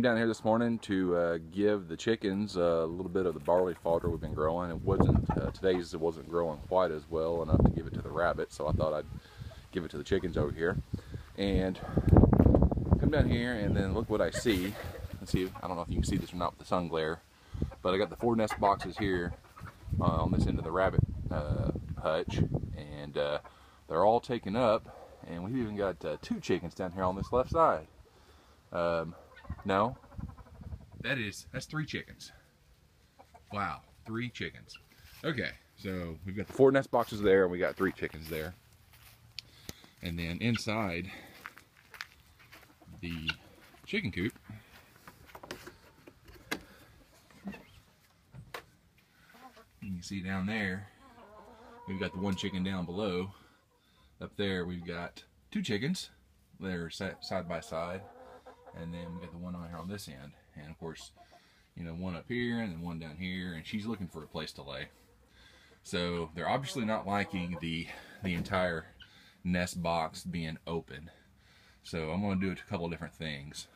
Came down here this morning to give the chickens a little bit of the barley fodder we've been growing. It wasn't today's. It wasn't growing quite as well enough to give it to the rabbit, so I thought I'd give it to the chickens over here. And come down here, and then look what I see. Let's see. I don't know if you can see this or not with the sun glare, but I got the 4 nest boxes here on this end of the rabbit hutch, and they're all taken up. And we've even got 2 chickens down here on this left side. No, that's 3 chickens. Wow, 3 chickens. Okay, so we've got the 4 nest boxes there, and we got 3 chickens there. And then inside the chicken coop, you can see down there, we've got the 1 chicken down below. Up there, we've got 2 chickens. They're side by side. And then we got the one on here on this end, and of course, you know, 1 up here and then 1 down here, and she's looking for a place to lay. So they're obviously not liking the entire nest box being open. So I'm going to do a couple of different things.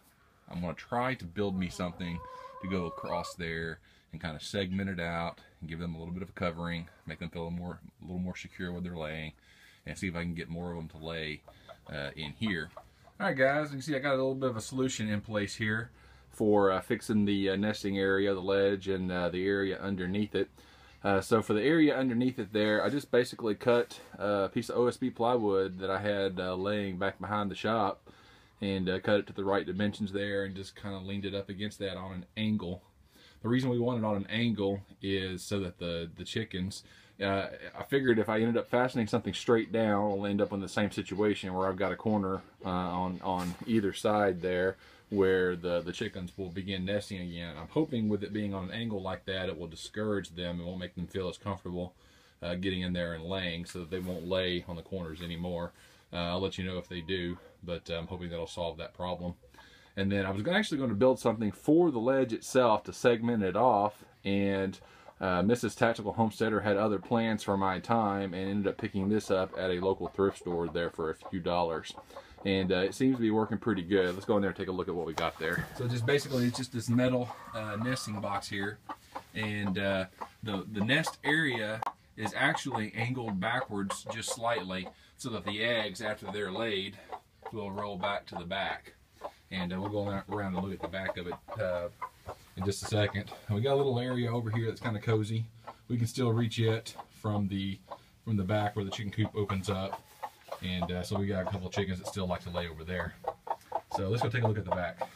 I'm going to try to build me something to go across there and kind of segment it out and give them a little bit of a covering, make them feel a little more secure where they're laying, and see if I can get more of them to lay in here. Alright guys, you can see I got a little bit of a solution in place here for fixing the nesting area, the ledge, and the area underneath it. So for the area underneath it there, I just basically cut a piece of OSB plywood that I had laying back behind the shop, and cut it to the right dimensions there, and just kind of leaned it up against that on an angle. The reason we want it on an angle is so that the chickens, I figured if I ended up fastening something straight down, I'll end up in the same situation where I've got a corner on either side there where the chickens will begin nesting again. I'm hoping with it being on an angle like that, it will discourage them. It won't make them feel as comfortable getting in there and laying, so that they won't lay on the corners anymore. I'll let you know if they do, but I'm hoping that'll solve that problem. And then I was actually going to build something for the ledge itself to segment it off, and Mrs. Tactical Homesteader had other plans for my time and ended up picking this up at a local thrift store there for a few dollars. And it seems to be working pretty good. Let's go in there and take a look at what we got there. So just basically, it's just this metal nesting box here, and the nest area is actually angled backwards just slightly so that the eggs, after they're laid, will roll back to the back. And we'll go around and look at the back of it in just a second. We got a little area over here that's kind of cozy. We can still reach it from the back where the chicken coop opens up, and so we got a couple of chickens that still like to lay over there. So let's go take a look at the back.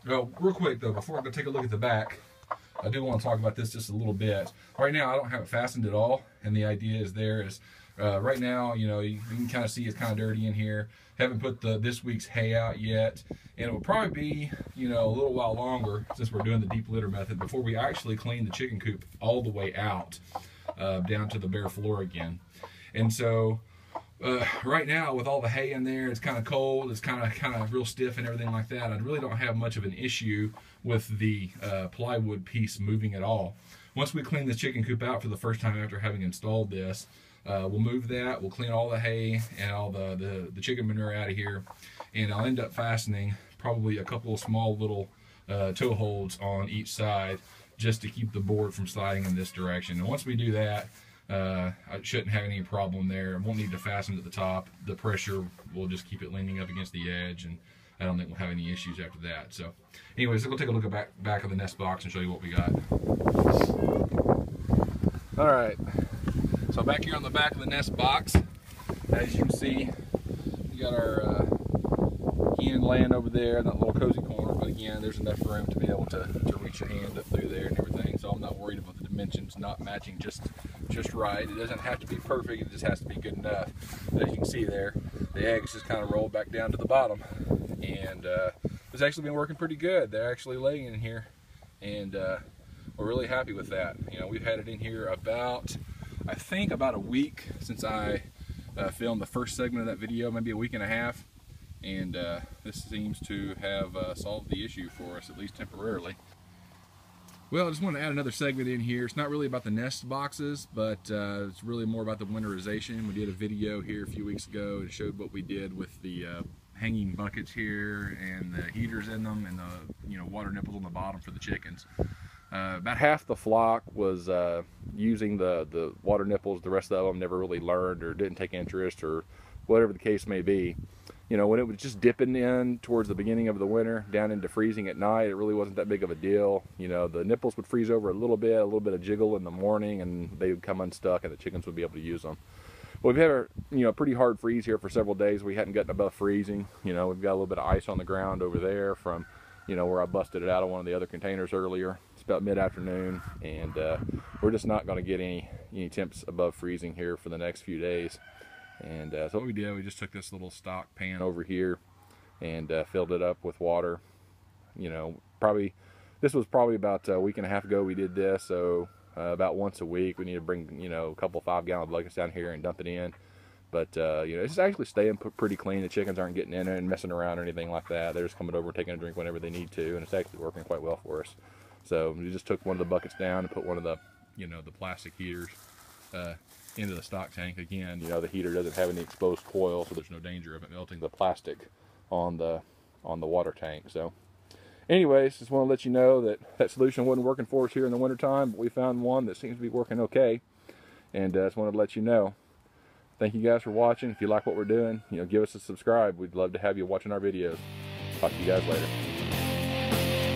Oh, real quick though, before I go take a look at the back, I do want to talk about this just a little bit. Right now I don't have it fastened at all, and the idea is right now, you know, you can kind of see it's kind of dirty in here. Haven't put this week's hay out yet, and it will probably be, you know, a little while longer since we're doing the deep litter method before we actually clean the chicken coop all the way out down to the bare floor again. And so right now, with all the hay in there, it's kind of cold, it's kind of real stiff and everything like that. I really don't have much of an issue with the plywood piece moving at all. Once we clean the chicken coop out for the first time after having installed this, we'll move that, we'll clean all the hay and all the chicken manure out of here, and I'll end up fastening probably a couple of small little toe holds on each side just to keep the board from sliding in this direction. And once we do that, I shouldn't have any problem there. I won't need to fasten at the top. The pressure will just keep it leaning up against the edge, and I don't think we'll have any issues after that. So anyways, we'll take a look at back of the nest box and show you what we got. All right. So back here on the back of the nest box, as you can see, we got our hen laying over there in that little cozy corner. But again, there's enough room to be able to reach your hand up through there and everything. So I'm not worried about the dimensions not matching just right. It doesn't have to be perfect. It just has to be good enough. But as you can see there, the eggs just kind of roll back down to the bottom, and it's actually been working pretty good. They're actually laying in here, and we're really happy with that. You know, we've had it in here about, I think, about a week since I filmed the first segment of that video, maybe a week and a half, and this seems to have solved the issue for us, at least temporarily. Well, I just want to add another segment in here. It's not really about the nest boxes, but it's really more about the winterization. We did a video here a few weeks ago and showed what we did with the hanging buckets here and the heaters in them, and the water nipples on the bottom for the chickens. About half the flock was using the water nipples. The rest of them never really learned or didn't take interest, or whatever the case may be. When it was just dipping in towards the beginning of the winter down into freezing at night, it really wasn't that big of a deal. The nipples would freeze over a little bit of jiggle in the morning, and they would come unstuck and the chickens would be able to use them. Well, we've had a pretty hard freeze here for several days. We hadn't gotten above freezing. We've got a little bit of ice on the ground over there from where I busted it out of one of the other containers earlier. It's about mid-afternoon, and we're just not going to get any temps above freezing here for the next few days. And so what we did, we just took this little stock pan over here and filled it up with water. This was probably about a week and a half ago we did this, so about once a week we need to bring a couple 5-gallon buckets down here and dump it in. But it's actually staying pretty clean. The chickens aren't getting in it and messing around or anything like that. They're just coming over and taking a drink whenever they need to, and it's actually working quite well for us. So we just took one of the buckets down and put one of the the plastic heaters into the stock tank. Again, the heater doesn't have any exposed coil, so there's no danger of it melting the plastic on the water tank. So anyways, just want to let you know that solution wasn't working for us here in the wintertime, but we found one that seems to be working okay, and just wanted to let you know. Thank you guys for watching. If you like what we're doing, give us a subscribe. We'd love to have you watching our videos. Talk to you guys later.